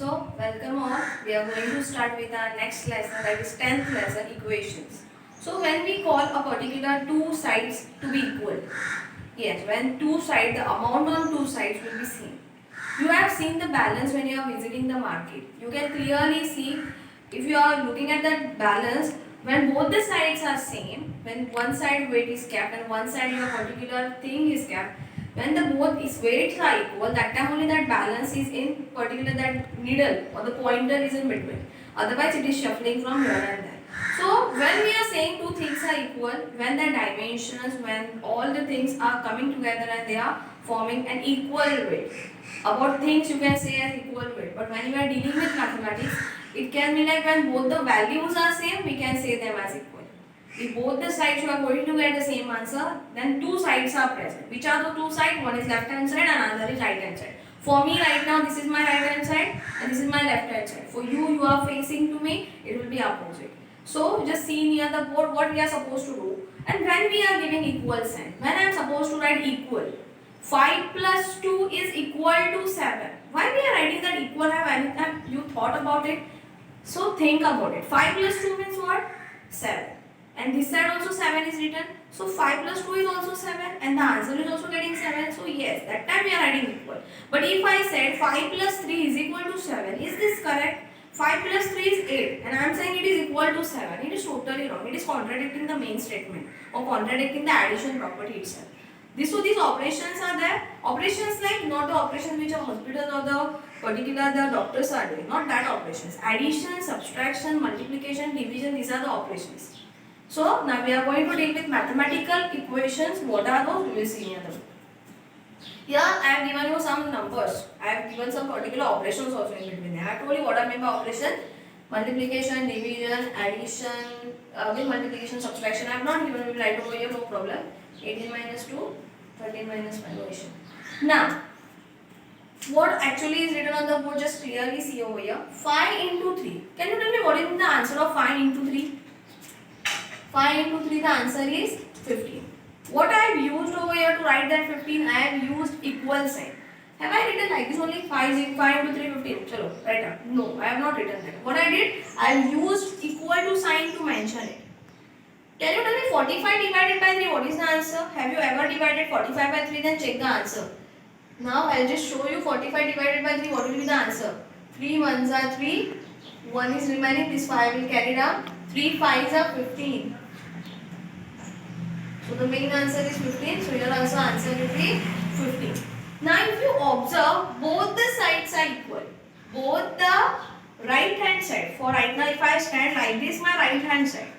So, welcome all. We are going to start with our next lesson, that is 10th lesson, equations. So, when we call a particular two sides to be equal, yes, when two sides, the amount on two sides will be same. You have seen the balance when you are visiting the market. You can clearly see if you are looking at that balance, when both the sides are same, when one side weight is kept and one side your particular thing is kept, when the both is weights are equal, that time only that balance is in particular that needle or the pointer is in between. Otherwise it is shuffling from here and there. So when we are saying two things are equal, when the dimensions, when all the things are coming together and they are forming an equal weight. About things you can say as equal weight, but when you are dealing with mathematics, it can be like when both the values are same, we can say them as equal. If both the sides you are going to get the same answer, then two sides are present. Which are the two sides? One is left hand side and another is right hand side. For me right now, this is my right hand side and this is my left hand side. For you, you are facing to me, it will be opposite. So just see near the board what we are supposed to do. And when we are giving equal sign, when I am supposed to write equal, 5 plus 2 is equal to 7. Why we are writing that equal? Have any time you thought about it? So think about it. 5 plus 2 means what? 7. And this side also 7 is written. So 5 plus 2 is also 7 and the answer is also getting 7. So yes, that time we are writing equal. But if I said 5 plus 3 is equal to 7, is this correct? 5 plus 3 is 8 and I am saying it is equal to 7. It is totally wrong. It is contradicting the main statement or contradicting the addition property itself. These operations are there. Operations like not the operations which a hospital or the particular the doctors are doing. Not that operations. Addition, subtraction, multiplication, division, these are the operations. So now we are going to deal with mathematical equations. What are those? We will see here them. Here I have given you some numbers. I have given some particular operations also in between. I have told you what are meant by operation. Multiplication, division, addition, with multiplication, subtraction. I have not given, we will write over here, no problem. 18 minus 2, 13 minus 5 issue. Now, what actually is written on the board, just clearly see over here. 5 into 3. Can you tell me what is the answer of 5 into 3? 5 into 3, the answer is 15. What I have used over here to write that 15, I have used equal sign. Have I written like this only? 5 into 3, 15. Chalo, write down. No, I have not written that. What I did, I have used equal to sign to mention it. Can you tell me 45 divided by 3, what is the answer? Have you ever divided 45 by 3? Then check the answer. Now I will just show you 45 divided by 3, what will be the answer? 3 ones are 3, 1 is remaining, this 5 will carry down, 3 5s are 15. So the main answer is 15, so your answer will be 15. Now if you observe, both the sides are equal. Both the right hand side, for right now if I stand like this, my right hand side.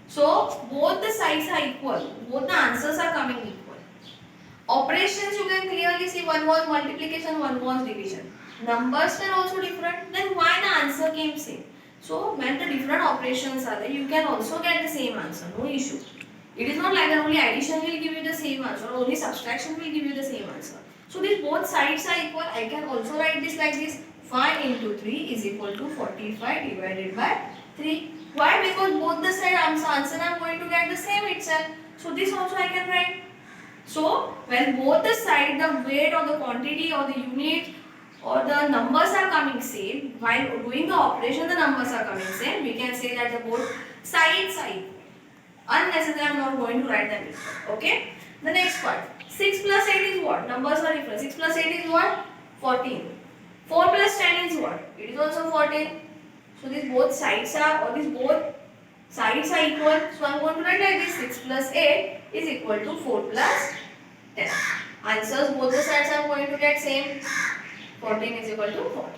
So both the sides are equal, both the answers are coming equal. Operations you can clearly see, one was multiplication, one was division. Numbers were also different, then why the answer came same? So when the different operations are there, you can also get the same answer, no issue. It is not like that only addition will give you the same answer or only subtraction will give you the same answer. So these both sides are equal. I can also write this like this. 5 into 3 is equal to 45 divided by 3. Why? Because both the side answer I am going to get the same itself. So this also I can write. So when both the side, the weight or the quantity or the unit or the numbers are coming same, while doing the operation the numbers are coming same, we can say that the both sides are equal. Unnecessary, I am not going to write them equal. Okay. The next part. 6 plus 8 is what? Numbers are different. 6 plus 8 is what? 14. 4 plus 10 is what? It is also 14. So these both sides are, or these both sides are equal. So I am going to write like this. 6 plus 8 is equal to 4 plus 10. Answers both the sides I am going to get same. 14 is equal to 14.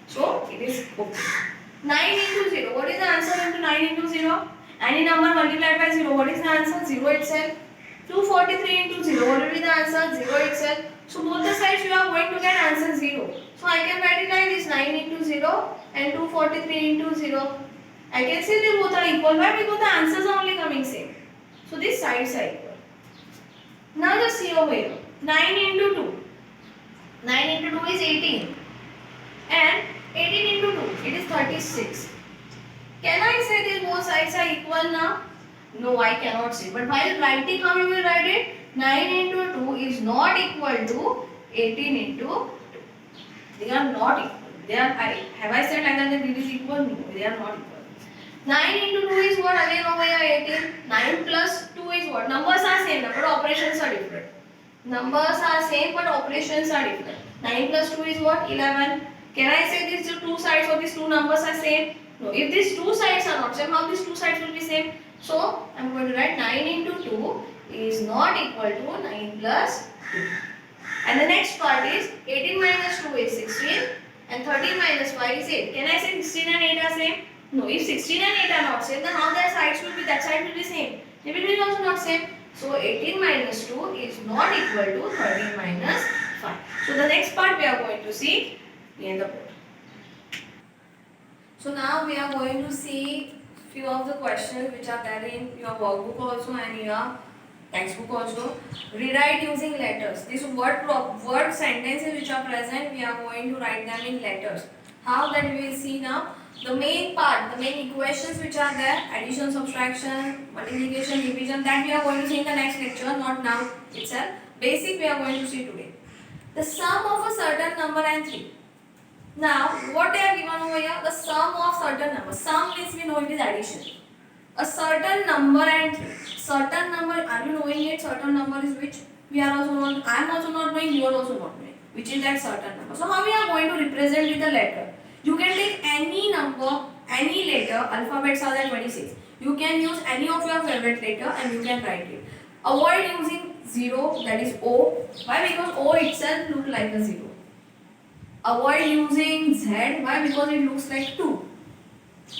So it is okay. 9 into 0. What is the answer into 9 into 0? Any number multiplied by 0. What is the answer? 0 itself. 243 into 0. What will be the answer? 0 itself. So both the sides you are going to get answer 0. So I can write it like this, 9 into 0 and 243 into 0. I can say they both are equal. Why? Because the answers are only coming same. So these sides are equal. Now just see over here. 9 into 2. 9 into 2 is 18. And 18 into 2, it is 36. Can I say these both sides are equal now? No, I cannot say. But while writing, how you will write it? 9 into 2 is not equal to 18 into 2. They are not equal. They are, have I said either that it is equal? No, they are not equal. 9 into 2 is what? Again over here 18. 9 plus 2 is what? Numbers are same, but operations are different. Numbers are same, but operations are different. 9 plus 2 is what? 11. Can I say these two sides of these two numbers are same? No. If these two sides are not same, how these two sides will be same? So, I am going to write 9 into 2 is not equal to 9 plus 2. And the next part is 18 minus 2 is 16 and 13 minus 5 is 8. Can I say 16 and 8 are same? No. If 16 and 8 are not same, then how their sides will be? That side will be same. They will be also not same. So 18 minus 2 is not equal to 13 minus 5. So the next part we are going to see near the board. So now we are going to see few of the questions which are there in your workbook also and your textbook also. Rewrite using letters. These word sentences which are present, we are going to write them in letters. How that we will see now. The main part, the main equations which are there, addition, subtraction, multiplication, division, that we are going to see in the next lecture, not now itself. Basic we are going to see today. The sum of a certain number and 3. Now, what they are given over here? The sum of certain number. Sum means we know it is addition. A certain number and 3. Certain number, are you knowing it? Certain number is which? We are also not, I am also not knowing, you are also not knowing. Which is that certain number. So, how we are going to represent with a letter? You can take any number, any letter, alphabets are there 26. You can use any of your favorite letter and you can write it. Avoid using 0, that is O. Why? Because O itself looks like a 0. Avoid using Z. Why? Because it looks like 2.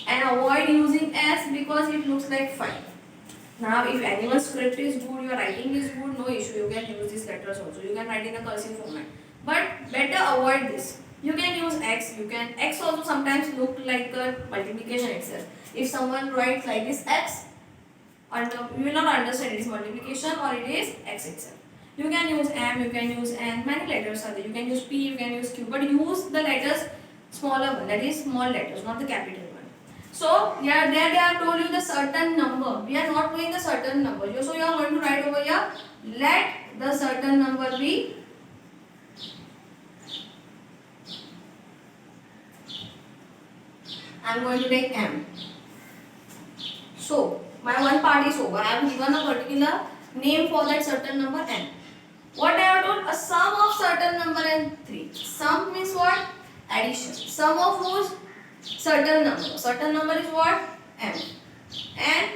And avoid using S because it looks like 5. Now, if anyone's script is good, your writing is good, no issue. You can use these letters also. You can write in a cursive format. But better avoid this. You can use X. X also sometimes look like a multiplication itself. If someone writes like this X, you will not understand it is multiplication or it is X itself. You can use M, you can use N, many letters are there. You can use P, you can use Q, but use the letters smaller one, that is small letters, not the capital one. So, there they have told you the certain number. We are not doing the certain number. So, you are going to write over here, let the certain number be I am going to take M. So, my one part is over. I have given a particular name for that certain number N. What I have told? A sum of certain number and 3. Sum means what? Addition. Sum of whose? Certain number. Certain number is what? M. And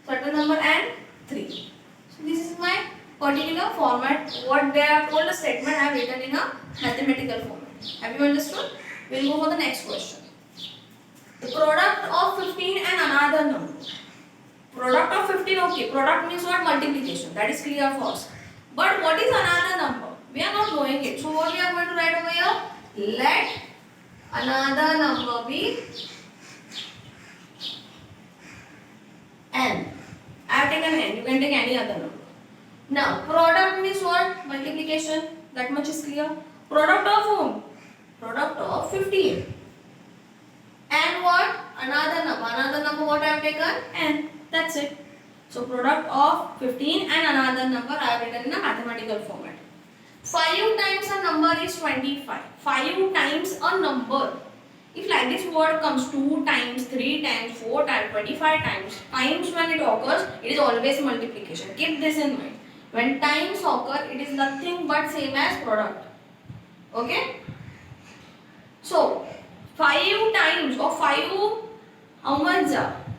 certain number and 3. So, this is my particular format. What they have told, the statement I have written in a mathematical format. Have you understood? We will go for the next question. The product of 15 and another number. Product of 15, okay. Product means what? Multiplication. That is clear for us. But what is another number? We are not knowing it. So what we are going to write over here? Let another number be N. I have taken N. You can take any other number. Now, product means what? Multiplication. That much is clear. Product of whom? Product of 15. And what? Another number. Another number what I have taken? N. That's it. So product of 15 and another number I have written in a mathematical format. 5 times a number is 25. 5 times a number. If like this word comes 2 times, 3 times, 4 times, 25 times when it occurs, it is always multiplication. Keep this in mind. When times occur, it is nothing but same as product. Okay? So, 5 times or 5, how much?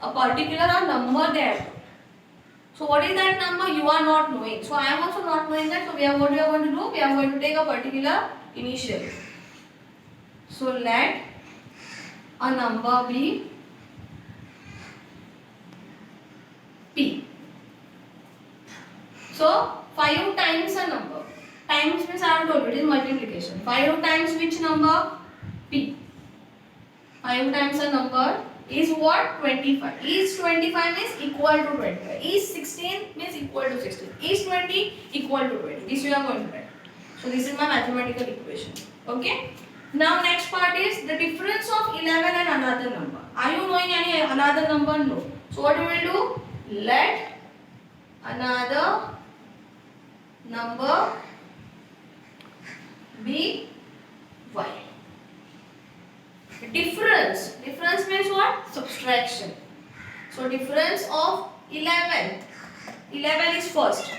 A particular number there. So what is that number? You are not knowing. So I am also not knowing that. So what we are going to do? We are going to take a particular initial. So let a number be P. So 5 times a number. Times means I have told you it is multiplication. 5 times which number? P. 5 times a number is what? 25. Is 25 means equal to 25. Is 16 means equal to 16. Is 20 equal to 20. This we are going to write. So this is my mathematical equation. Okay. Now next part is the difference of 11 and another number. Are you knowing any another number? No. So what we will do? Let another number be y. Difference. Difference means what? Subtraction. So difference of 11. 11 is first.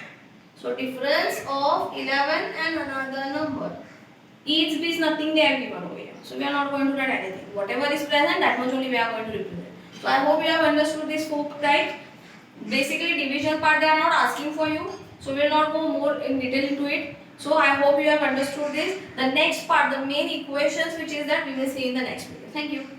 So difference of 11 and another number. Each is nothing they have given over here. So we are not going to write anything. Whatever is present, that much only we are going to represent. So I hope you have understood this hope, right? Basically division part they are not asking for you. So we will not go more in detail into it. So I hope you have understood this. The next part, the main equations which is that we will see in the next video. Thank you.